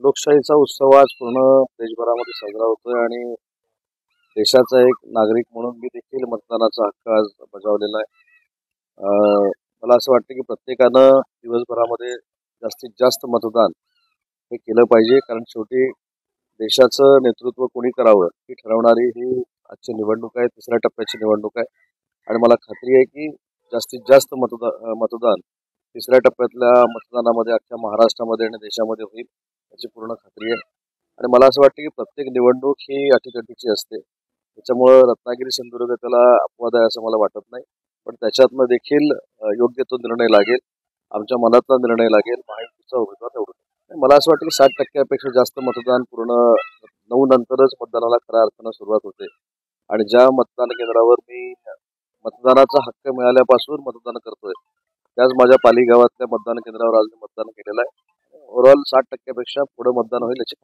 लोकशाहीचा उत्सव आज पूर्ण देशभरामध्ये साजरा होतोय आणि देशाचा एक नागरिक म्हणून मी देखील मतदानाचा हक्क आज बजावलेला आहे. मला असं वाटतं की प्रत्येकानं दिवसभरामध्ये जास्तीत जास्त मतदान हे केलं पाहिजे, कारण शेवटी देशाचं नेतृत्व कोणी करावं ही ठरवणारी ही आजची निवडणूक आहे, तिसऱ्या टप्प्याची निवडणूक आहे. आणि मला खात्री आहे की जास्तीत जास्त मतदान तिसऱ्या टप्प्यातल्या मतदानामध्ये अख्ख्या महाराष्ट्रामध्ये आणि देशामध्ये होईल याची पूर्ण खात्री आहे. आणि मला असं वाटतं की प्रत्येक निवडणूक ही अटीतटीची असते, त्याच्यामुळं रत्नागिरी सिंधुदुर्ग त्याला अपवाद आहे असं मला वाटत नाही. पण त्याच्यातनं देखील योग्य तो निर्णय लागेल, आमच्या मनातला निर्णय लागेल, महायुतीचा उमेदवार निवडून. मला असं वाटतं की 60% जास्त मतदान पूर्ण 9 नंतरच मतदानाला खऱ्या अर्थानं सुरुवात होते. आणि ज्या मतदान केंद्रावर मी मतदानाचा हक्क मिळाल्यापासून मतदान करतोय, त्याच माझ्या पाली गावातल्या मतदान केंद्रावर आज मी मतदान केलेलं आहे. ओव्हरऑल 60% पेक्षा पुढे मतदान होईल याची